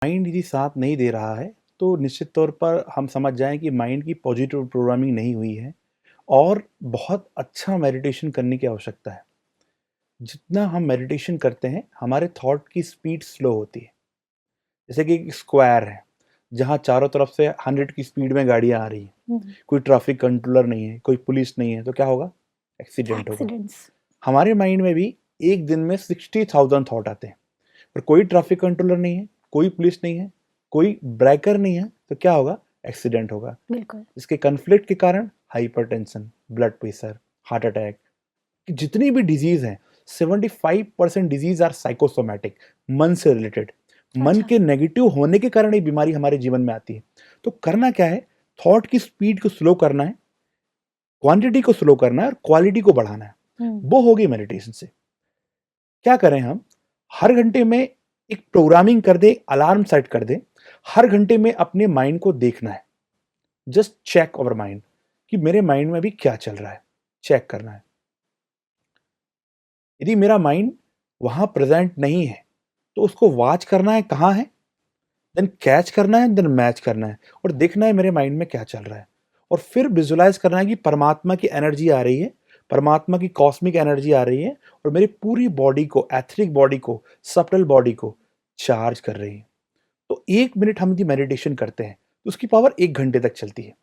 Mind यदि साथ नहीं दे रहा है तो निश्चित तौर पर हम समझ जाएं कि माइंड की पॉजिटिव प्रोग्रामिंग नहीं हुई है और बहुत अच्छा मेडिटेशन करने की आवश्यकता है। जितना हम मेडिटेशन करते हैं हमारे थॉट की स्पीड स्लो होती है। जैसे कि एक स्क्वायर है जहाँ चारों तरफ से 100 की स्पीड में गाड़ियाँ आ रही हैं, हम्म, कोई ट्रैफिक कंट्रोलर नहीं है, कोई पुलिस नहीं है, तो क्या होगा? एक्सीडेंट होगा। एक्सीडेंट्स। हमारे माइंड में भी एक दिन में 60,000 थॉट आते हैं, पर कोई ट्रैफिक कंट्रोलर नहीं है, कोई पुलिस नहीं है, कोई ब्रेकर नहीं है, तो क्या होगा? एक्सीडेंट होगा। बिल्कुल। इसके कन्फ्लिक्ट के कारण hypertension, blood pressure, heart attack, जितनी भी डिजीज हैं 75% डिजीज आर साइकोसोमैटिक, मन से रिलेटेड। मन अच्छा। के नेगेटिव होने के कारण ये बीमारी हमारे जीवन में आती है। तो करना क्या है? थॉट की स्पीड को स्लो करना है, क्वांटिटी को स्लो करना है और क्वालिटी को बढ़ाना है। हम्म। वो होगी मेडिटेशन से। क्या करें हम? हर घंटे में एक प्रोग्रामिंग कर दे, अलार्म सेट कर दे। हर घंटे में अपने माइंड को देखना है, जस्ट चेक अवर माइंड कि मेरे माइंड में अभी क्या चल रहा है, चेक करना है। यदि मेरा माइंड वहां प्रेजेंट नहीं है तो उसको वॉच करना है कहाँ है, देन कैच करना है, देन मैच करना है और देखना है मेरे माइंड में क्या चल रहा है। और फिर विजुलाइज करना है कि परमात्मा की एनर्जी आ रही है, परमात्मा की कॉस्मिक एनर्जी आ रही है और मेरी पूरी बॉडी को, एथरिक बॉडी को, सटल बॉडी को चार्ज कर रही है। तो 1 मिनट हम यदि मेडिटेशन करते हैं तो उसकी पावर 1 घंटे तक चलती है।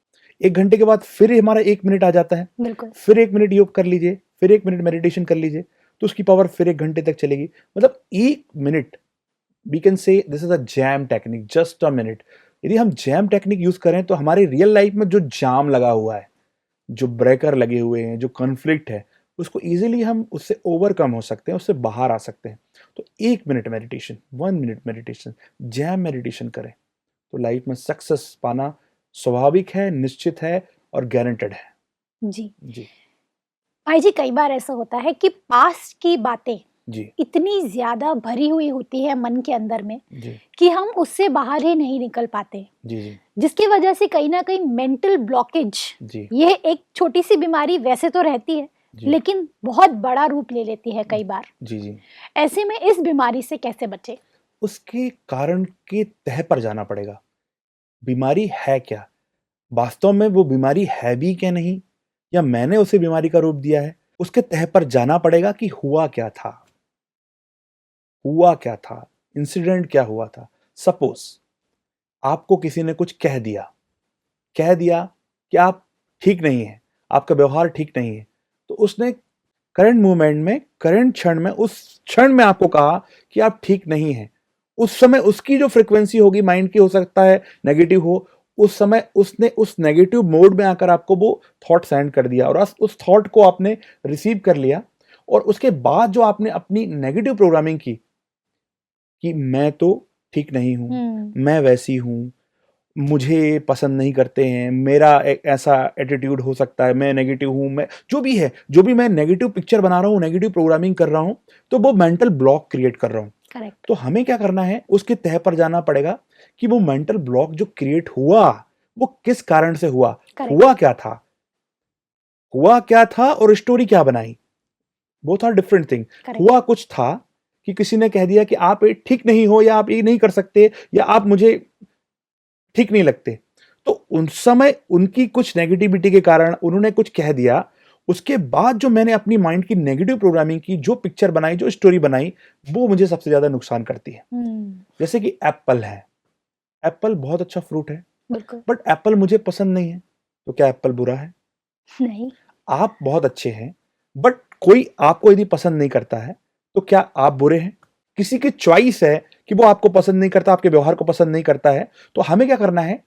1 घंटे के बाद फिर हमारा 1 मिनट आ जाता है, बिल्कुल। फिर 1 मिनट योग कर लीजिए, फिर 1 मिनट मेडिटेशन कर लीजिए, तो उसकी पावर फिर 1 घंटे तक चलेगी। मतलब 1 minute, we can say this is a jam technique, just a minute. यदि हम जैम टेक्निक यूज करें तो हमारे रियल लाइफ में जो जाम लगा हुआ है, जो ब्रेकर लगे हुए हैं, जो कॉन्फ्लिक्ट है, उसको इजीली हम उससे ओवरकम हो सकते हैं, उससे बाहर आ सकते हैं। तो 1 minute meditation, 1 minute meditation, jam meditation करें तो लाइफ में सक्सेस पाना स्वाभाविक है, निश्चित है और गारंटेड है। जी। जी। भाई जी, कई बार ऐसा होता है कि पास्ट की बातें जी। इतनी ज्यादा भरी हुई होती है मन के अंदर में जी। कि हम उससे बाहर ही नहीं निकल पाते, जी। जी। जिसकी वजह से कहीं ना कहीं मेंटल ब्लॉकेज, जी। ये एक छोटी सी बीमारी वैसे तो रहती है जी। लेकिन बहुत बड़ा रूप ले लेती है कई बार। जी। जी। ऐसे में इस बीमारी से कैसे बचे? उसके कारण के तह पर जाना पड़ेगा। बीमारी है क्या? वास्तव में वो बीमारी है भी क्या नहीं, या मैंने उसे बीमारी का रूप दिया है? उसके तह पर जाना पड़ेगा कि हुआ क्या था, हुआ क्या था, इंसिडेंट क्या हुआ था। सपोज आपको किसी ने कुछ कह दिया कि आप ठीक नहीं है, आपका व्यवहार ठीक नहीं है, तो उसने करंट मूवमेंट में, करंट क्षण में, उस क्षण में आपको कहा कि आप ठीक नहीं है। उस समय उसकी जो फ्रीक्वेंसी होगी माइंड की, हो सकता है नेगेटिव हो, उस समय उसने उस नेगेटिव मोड में आकर आपको वो थॉट सेंड कर दिया और उस थॉट को आपने रिसीव कर लिया। और उसके बाद जो आपने अपनी नेगेटिव प्रोग्रामिंग की कि मैं तो ठीक नहीं हूं, हम्म। मैं वैसी हूं, मुझे पसंद नहीं करते हैं, मेरा एक ऐसा एटीट्यूड हो सकता है, मैं नेगेटिव हूं, मैं जो भी है, जो भी मैं नेगेटिव पिक्चर बना रहा हूं, नेगेटिव प्रोग्रामिंग कर रहा हूं, तो वो मेंटल ब्लॉक क्रिएट कर रहा हूं। करेक्ट। तो हमें क्या करना है? उसके तह पर जाना पड़ेगा कि वो मेंटल ब्लॉक जो क्रिएट हुआ वो किस कारण से हुआ, करेक्ट। हुआ क्या था, हुआ क्या था और स्टोरी क्या बनाई, both are different thing. Correct. हुआ कुछ था कि किसी ने कह दिया कि आप ये ठीक नहीं हो, या आप ये नहीं कर सकते, या आप मुझे ठीक नहीं लगते। तो उन समय उनकी कुछ नेगेटिविटी के कारण उन्होंने कुछ कह दिया। उसके बाद जो मैंने अपनी माइंड की नेगेटिव प्रोग्रामिंग की, जो पिक्चर बनाई, जो स्टोरी बनाई, वो मुझे सबसे ज्यादा नुकसान करती है। हम्म। जैसे कि एप्पल है, एप्पल बहुत अच्छा फ्रूट है, बिल्कुल। बट एप्पल मुझे पसंद नहीं है, तो क्या एप्पल बुरा है? नहीं। आप बहुत अच्छे हैं, बट कोई आपको यदि पसंद नहीं करता है, तो क्या आप बुरे हैं? किसी की चॉइस है कि वो आपको पसंद नहीं करता, आपके व्यवहार को पसंद नहीं करता है। तो हमें क्या करना है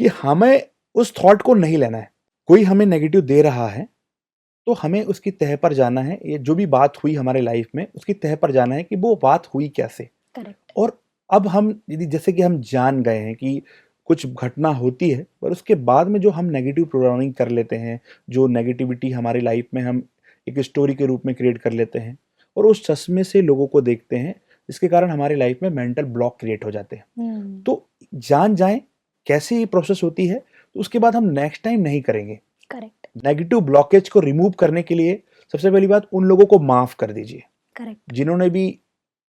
कि हमें उस थॉट को नहीं लेना है। कोई हमें नेगेटिव दे रहा है तो हमें उसकी तह पर जाना है। ये जो भी बात हुई हमारे लाइफ में, उसकी तह पर जाना है कि वो बात हुई कैसे। करेक्ट। और अब हम यदि, जैसे कि हम जान गए हैं कि कुछ घटना होती है, पर उसके बाद में जो हम नेगेटिव प्रोग्रामिंग कर लेते हैं, जो नेगेटिविटी हमारी लाइफ में हम एक स्टोरी के रूप में क्रिएट कर लेते हैं और उस चश्मे से लोगों को देखते हैं, जिसके कारण हमारी लाइफ में मेंटल ब्लॉक क्रिएट हो जाते हैं। हम्म। तो जान जाएं कैसे ये प्रोसेस होती है, तो उसके बाद हम नेक्स्ट टाइम नहीं करेंगे। करेक्ट। नेगेटिव ब्लॉकेज को रिमूव करने के लिए सबसे पहली बात, उन लोगों को माफ कर दीजिए करेक्ट। जिन्होंने भी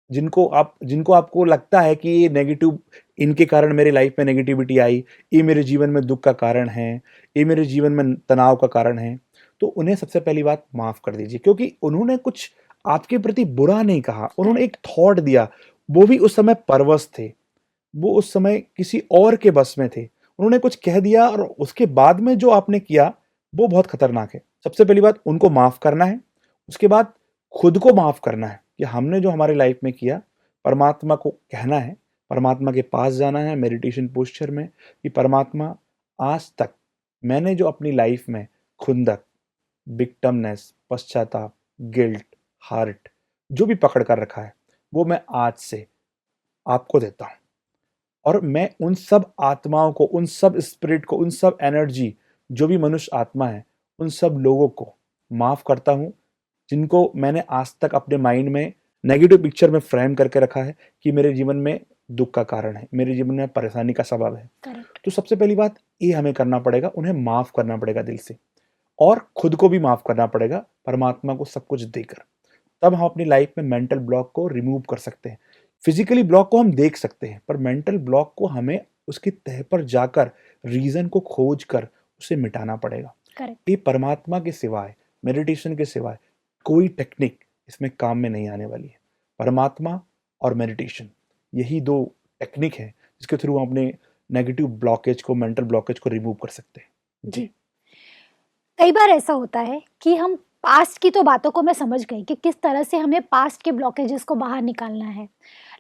जिनको आपको लगता है कि ये नेगेटिव, इनके कारण मेरे लाइफ में नेगेटिविटी आई, ये मेरे जीवन में दुख का कारण है, ये मेरे जीवन में तनाव का कारण है, तो उन्हें सबसे पहली बात माफ कर दीजिए, क्योंकि उन्होंने कुछ आपके प्रति बुरा नहीं कहा, उन्होंने एक थॉट दिया। वो भी उस समय परवश थे, वो उस समय किसी और के बस में थे, उन्होंने कुछ कह दिया और उसके बाद में जो आपने किया वो बहुत खतरनाक है। सबसे पहली बात उनको माफ करना है, उसके बाद खुद को माफ करना है कि हमने जो हमारे लाइफ में किया, परमात्मा को कहना है, परमात्मा के पास जाना है मेडिटेशन पोस्चर में कि परमात्मा, आज तक मैंने जो अपनी लाइफ में खुंदक, विक्टमनेस, पश्चाताप, गिल्ट, हार्ट जो भी पकड़ कर रखा है, वो मैं आज से आपको देता हूँ। और मैं उन सब आत्माओं को, उन सब स्पिरिट को, उन सब एनर्जी, जो भी मनुष्य आत्मा है, उन सब लोगों को माफ करता हूँ, जिनको मैंने आज तक अपने माइंड में नेगेटिव पिक्चर में फ्रेम करके रखा है कि मेरे जीवन में दुख का कारण है, मेरे जीवन में परेशानी का सबब है। करेक्ट। तो सबसे पहली बात ये हमें करना पड़ेगा, उन्हें माफ करना पड़ेगा दिल से, और खुद को भी माफ करना पड़ेगा परमात्मा को सब कुछ देकर। तब हम अपनी लाइफ में मेंटल ब्लॉक को रिमूव कर सकते हैं। फिजिकली ब्लॉक को हम देख सकते हैं, पर मेंटल ब्लॉक को हमें उसकी तह पर जाकर, रीजन को खोज कर उसे मिटाना पड़ेगा। करेक्ट। ये परमात्मा के सिवाय, मेडिटेशन के सिवाय कोई टेक्निक इसमें काम में नहीं आने वाली है। परमात्मा और मेडिटेशन, यही दो टेक्निक है जिसके थ्रू हम अपने नेगेटिव ब्लॉकेज को, मेंटल ब्लॉकेज को रिमूव कर सकते हैं। जी। कई बार ऐसा होता है कि हम पास्ट की तो बातों को मैं समझ गई कि किस तरह से हमें पास्ट के ब्लॉकेजेस को बाहर निकालना है।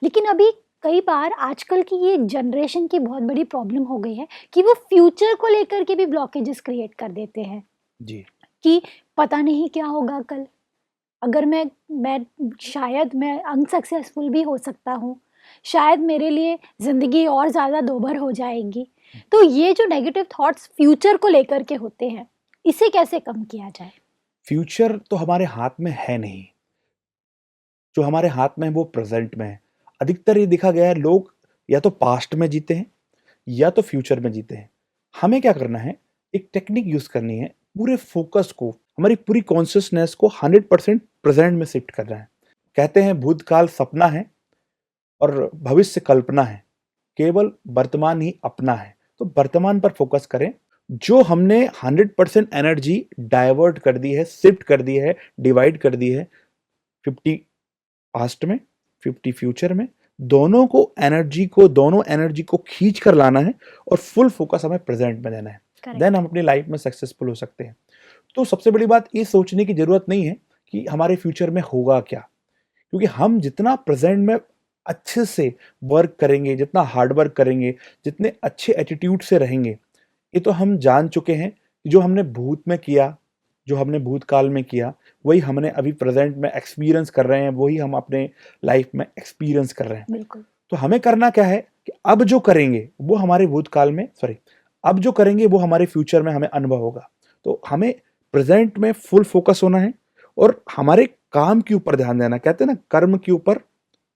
लेकिन अभी कई बार आजकल की ये जनरेशन की बहुत बड़ी प्रॉब्लम हो गई है कि वो फ्यूचर को लेकर के भी ब्लॉकेजेस क्रिएट कर देते हैं जी कि पता नहीं क्या होगा कल। अगर मैं शायद मैं अनसक्सेसफुल भी हो सकता हूँ। शायद मेरे लिए ज़िंदगी और ज़्यादा दोभर हो जाएगी। तो ये जो नेगेटिव थॉट्स फ्यूचर को लेकर के होते हैं, इसे कैसे कम किया जाए? फ्यूचर तो हमारे हाथ में है नहीं, जो हमारे हाथ में है वो प्रेजेंट में है। अधिकतर ये देखा गया है, लोग या तो पास्ट में जीते हैं या तो फ्यूचर में जीते हैं। हमें क्या करना है, एक टेक्निक यूज करनी है, पूरे फोकस को, हमारी पूरी कॉन्शियसनेस को 100% प्रेजेंट में शिफ्ट करना है। कहते हैं भूतकाल सपना है और भविष्य कल्पना है, केवल वर्तमान ही अपना है। तो वर्तमान पर फोकस करें। जो हमने 100% एनर्जी डाइवर्ट कर दी है, शिफ्ट कर दी है, डिवाइड कर दी है, 50 पास्ट में, 50 फ्यूचर में, दोनों एनर्जी को खींच कर लाना है और फुल फोकस हमें प्रेजेंट में देना है। Then correct. हम अपनी लाइफ में सक्सेसफुल हो सकते हैं। तो सबसे बड़ी बात ये सोचने की जरूरत नहीं है कि हमारे फ्यूचर में होगा क्या, क्योंकि हम जितना प्रेजेंट में अच्छे से वर्क करेंगे, जितना हार्ड वर्क करेंगे, जितने अच्छे एटीट्यूड से रहेंगे, ये तो हम जान चुके हैं कि जो हमने भूत में किया, जो हमने भूतकाल में किया, वही हमने अभी प्रेजेंट में एक्सपीरियंस कर रहे हैं, वही हम अपने लाइफ में एक्सपीरियंस कर रहे हैं। बिल्कुल। तो हमें करना क्या है कि अब जो करेंगे वो हमारे भूतकाल में, सॉरी, अब जो करेंगे वो हमारे फ्यूचर में हमें अनुभव होगा। तो हमें प्रेजेंट में फुल फोकस होना है और हमारे काम के ऊपर ध्यान देना। कहते हैं ना, कर्म के ऊपर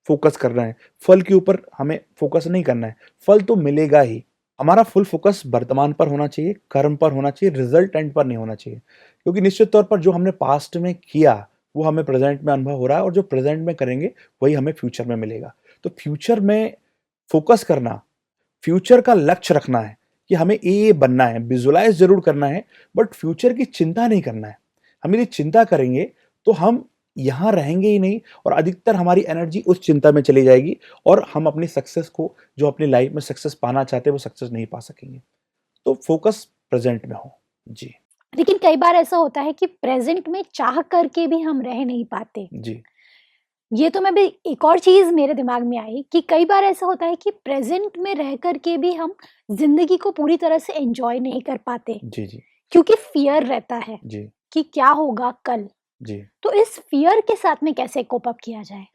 फोकस करना है, फल के ऊपर हमें फोकस नहीं करना है। फल तो मिलेगा ही। हमारा फुल फोकस वर्तमान पर होना चाहिए, कर्म पर होना चाहिए, रिजल्ट एंड पर नहीं होना चाहिए, क्योंकि निश्चित तौर पर जो हमने पास्ट में किया वो हमें प्रेजेंट में अनुभव हो रहा है, और जो प्रेजेंट में करेंगे वही हमें फ्यूचर में मिलेगा। तो फ्यूचर में फोकस करना, फ्यूचर का लक्ष्य रखना है कि हमें ये बनना है, विजुलाइज जरूर करना है, बट फ्यूचर की चिंता नहीं करना है। हम यदि चिंता करेंगे तो हम यहाँ रहेंगे ही नहीं, और अधिकतर हमारी एनर्जी उस चिंता में चली जाएगी, और हम अपनी सक्सेस को, जो अपनी लाइफ में सक्सेस पाना चाहते हैं, वो सक्सेस नहीं पा सकेंगे। तो फोकस प्रेजेंट में हो। जी लेकिन कई बार ऐसा होता है कि प्रेज़ेंट में चाह करके भी हम रह नहीं पाते। जी ये तो मैं भी एक और चीज़ मेरे दिमाग में आई कि कई बार ऐसा होता है कि प्रेज़ेंट में रह कर के भी हम ज़िंदगी को पूरी तरह से एन्जॉय नहीं कर पाते, जी जी क्योंकि फ़ियर रहता है जी कि क्या होगा कल? जी तो इस फ़ियर के साथ में कैसे कोप अप किया जाए?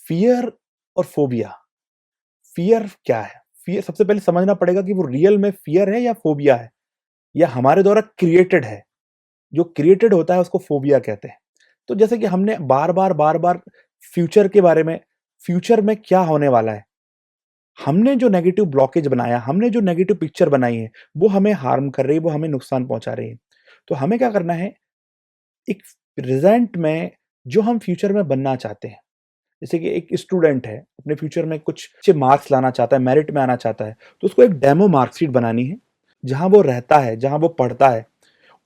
फियर और फोबिया। फियर क्या है? फियर सबसे पहले समझना पड़ेगा कि वो रियल में फियर है या फोबिया है, या हमारे द्वारा क्रिएटेड है। जो क्रिएटेड होता है उसको फोबिया कहते हैं। तो जैसे कि हमने बार-बार फ्यूचर के बारे में, फ्यूचर में क्या होने वाला है, हमने जो नेगेटिव ब्लॉकेज बनाया, हमने जो नेगेटिव पिक्चर बनाई है, वो हमें हार्म कर रही है, वो हमें नुकसान पहुँचा रही है। तो हमें क्या करना है, एक प्रेज़ेंट में जो हम फ्यूचर में बनना चाहते हैं, जैसे कि एक स्टूडेंट है, अपने फ्यूचर में कुछ अच्छे मार्क्स लाना चाहता है, मेरिट में आना चाहता है, तो उसको एक डेमो मार्कशीट बनानी है, जहाँ वो रहता है, जहाँ वो पढ़ता है,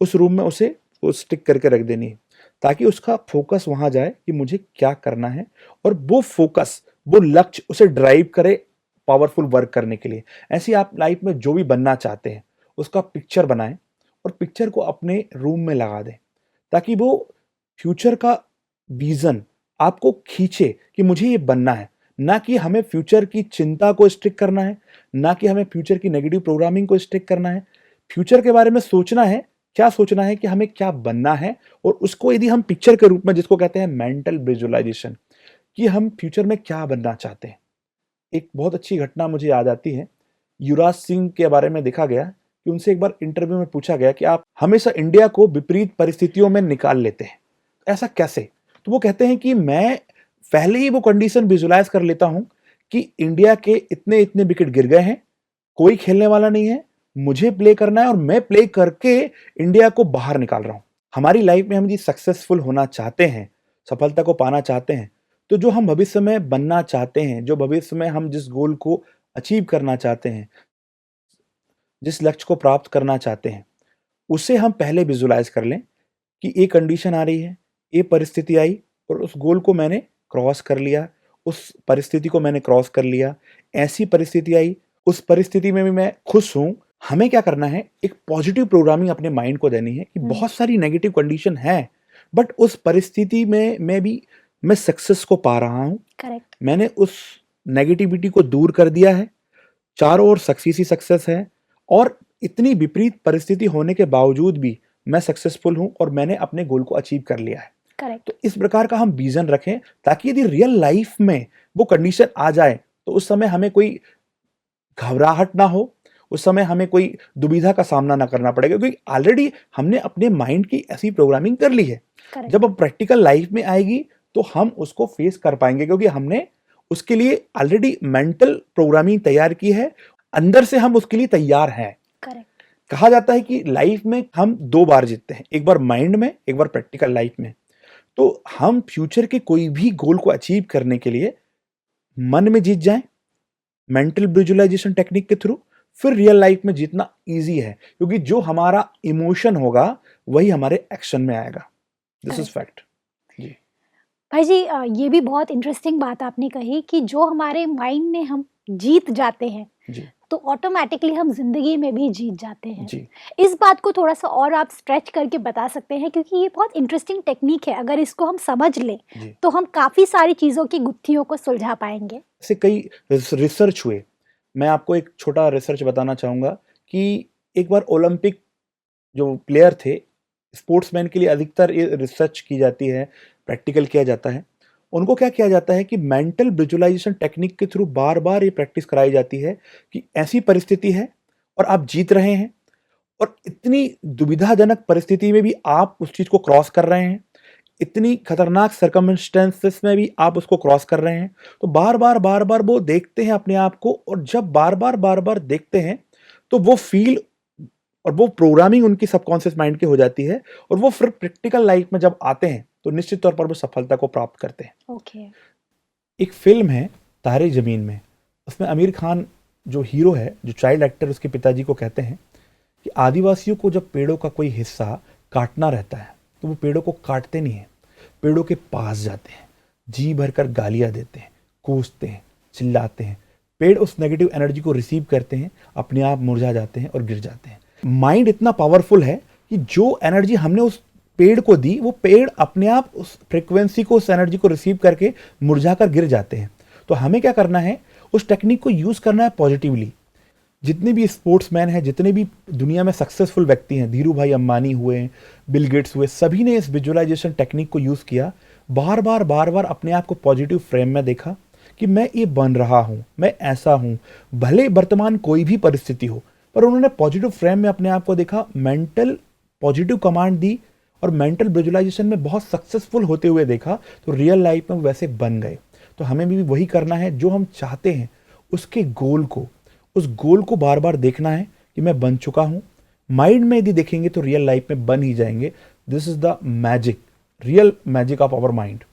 उस रूम में उसे वो स्टिक करके रख देनी है, ताकि उसका फोकस वहाँ जाए कि मुझे क्या करना है, और वो फोकस, वो लक्ष्य उसे ड्राइव करे पावरफुल वर्क करने के लिए। ऐसे ही आप लाइफ में जो भी बनना चाहते हैं, उसका पिक्चर बनाएं और पिक्चर को अपने रूम में लगा दें, ताकि वो फ्यूचर का विजन आपको खींचे कि मुझे ये बनना है। ना कि हमें फ्यूचर की चिंता को स्ट्रिक करना है, ना कि हमें फ्यूचर की नेगेटिव प्रोग्रामिंग को स्ट्रिक करना है। फ्यूचर के बारे में सोचना है, क्या सोचना है कि हमें क्या बनना है, और उसको यदि हम पिक्चर के रूप में, जिसको कहते हैं मेंटल विजुअलाइजेशन, कि हम फ्यूचर में क्या बनना चाहते हैं। एक बहुत अच्छी घटना मुझे याद आती है। युवराज सिंह के बारे में देखा गया कि उनसे एक बार इंटरव्यू में पूछा गया कि आप हमेशा इंडिया को विपरीत परिस्थितियों में निकाल लेते हैं, ऐसा कैसे? तो वो कहते हैं कि मैं पहले ही वो कंडीशन विजुलाइज कर लेता हूं कि इंडिया के इतने इतने विकेट गिर गए हैं, कोई खेलने वाला नहीं है, मुझे प्ले करना है और मैं प्ले करके इंडिया को बाहर निकाल रहा हूं। हमारी लाइफ में हम यदि सक्सेसफुल होना चाहते हैं, सफलता को पाना चाहते हैं, तो जो हम भविष्य में बनना चाहते हैं, जो भविष्य में हम जिस गोल को अचीव करना चाहते हैं, जिस लक्ष्य को प्राप्त करना चाहते हैं, उसे हम पहले विजुलाइज कर लें कि ये कंडीशन आ रही है, ये परिस्थिति आई और उस गोल को मैंने क्रॉस कर लिया, उस परिस्थिति को मैंने क्रॉस कर लिया, ऐसी परिस्थिति आई, उस परिस्थिति में भी मैं खुश हूँ। हमें क्या करना है, एक पॉजिटिव प्रोग्रामिंग अपने माइंड को देनी है कि बहुत सारी नेगेटिव कंडीशन है, बट उस परिस्थिति में मैं सक्सेस को पा रहा हूँ। करेक्ट। मैंने उस नेगेटिविटी को दूर कर दिया है, चारों ओर सक्सेस ही सक्सेस है, और इतनी विपरीत परिस्थिति होने के बावजूद भी मैं सक्सेसफुल हूं और मैंने अपने गोल को अचीव कर लिया है। करेक्ट। तो इस प्रकार का हम विजन रखें, ताकि यदि रियल लाइफ में वो कंडीशन आ जाए तो उस समय हमें कोई घबराहट ना हो, उस समय हमें कोई दुविधा का सामना ना करना पड़ेगा, क्योंकि ऑलरेडी हमने अपने माइंड की ऐसी प्रोग्रामिंग कर ली है। करेक्ट। जब अब प्रैक्टिकल लाइफ में आएगी तो हम उसको फेस कर पाएंगे, क्योंकि हमने उसके लिए ऑलरेडी मेंटल प्रोग्रामिंग तैयार की है, अंदर से हम उसके लिए तैयार हैं। करेक्ट। कहा जाता है कि लाइफ में हम 2 बार जीतते हैं, एक बार माइंड में, एक बार प्रैक्टिकल लाइफ में। तो हम फ्यूचर के कोई भी गोल को अचीव करने के लिए मन में जीत जाएं, मेंटल विजुअलाइजेशन टेक्निक के थ्रू, फिर रियल लाइफ में जीतना इजी है, क्योंकि जो हमारा इमोशन होगा वही हमारे एक्शन में आएगा। This is fact. जी भाई जी, ये भी बहुत इंटरेस्टिंग बात आपने कही कि जो हमारे माइंड में हम जीत जाते हैं, जी तो ऑटोमेटिकली हम जिंदगी में भी जीत जाते हैं। जी इस बात को थोड़ा सा और आप स्ट्रेच करके बता सकते हैं, क्योंकि ये बहुत इंटरेस्टिंग टेक्निक है। अगर इसको हम समझ लें जी तो हम काफ़ी सारी चीज़ों की गुत्थियों को सुलझा पाएंगे। ऐसे कई रिसर्च हुए। मैं आपको एक छोटा रिसर्च बताना चाहूंगा कि एक बार ओलंपिक जो प्लेयर थे, स्पोर्ट्समैन के लिए अधिकतर ये रिसर्च की जाती है, प्रैक्टिकल किया जाता है। उनको क्या किया जाता है कि मेंटल विजुअलाइजेशन टेक्निक के थ्रू बार बार ये प्रैक्टिस कराई जाती है कि ऐसी परिस्थिति है और आप जीत रहे हैं, और इतनी दुविधाजनक परिस्थिति में भी आप उस चीज को क्रॉस कर रहे हैं, इतनी खतरनाक सर्कमस्टेंसेस में भी आप उसको क्रॉस कर रहे हैं। तो बार बार वो देखते हैं अपने आप को, और जब बार बार देखते हैं तो वो फील और वो प्रोग्रामिंग उनकी सबकॉन्शियस माइंड की हो जाती है, और वो फिर प्रैक्टिकल लाइफ में जब आते हैं तो निश्चित तौर पर वो सफलता को प्राप्त करते हैं। ओके। एक फिल्म है तारे जमीन में, उसमें आमिर खान जो हीरो है, जो चाइल्ड एक्टर, उसके पिताजी को कहते हैं कि आदिवासियों को जब पेड़ों का कोई हिस्सा काटना रहता है तो वो पेड़ों को काटते नहीं हैं, पेड़ों के पास जाते हैं, जी भरकर गालियां देते हैं, कोसते हैं, चिल्लाते हैं। पेड़ उस नेगेटिव एनर्जी को रिसीव करते हैं, अपने आप मुरझा जाते हैं और गिर जाते हैं। माइंड इतना पावरफुल है कि जो एनर्जी हमने उस पेड़ को दी, वो पेड़ अपने आप उस फ्रीक्वेंसी को, उस एनर्जी को रिसीव करके मुरझाकर गिर जाते हैं। तो हमें क्या करना है, उस टेक्निक को यूज करना है पॉजिटिवली। जितने भी स्पोर्ट्समैन हैं, जितने भी दुनिया में सक्सेसफुल व्यक्ति हैं, धीरू भाई अंबानी हुए, बिल गेट्स हुए, सभी ने इस विजुअलाइजेशन टेक्निक को यूज किया। बार बार अपने आप को पॉजिटिव फ्रेम में देखा कि मैं ये बन रहा हूँ, मैं ऐसा हूँ, भले वर्तमान कोई भी परिस्थिति हो, पर उन्होंने पॉजिटिव फ्रेम में अपने आप को देखा, मेंटल पॉजिटिव कमांड दी और मेंटल विजुअलाइजेशन में बहुत सक्सेसफुल होते हुए देखा, तो रियल लाइफ में वैसे बन गए। तो हमें भी वही करना है, जो हम चाहते हैं उसके गोल को, उस गोल को बार बार देखना है कि मैं बन चुका हूं। माइंड में यदि देखेंगे तो रियल लाइफ में बन ही जाएंगे। This is the magic, real magic of our mind.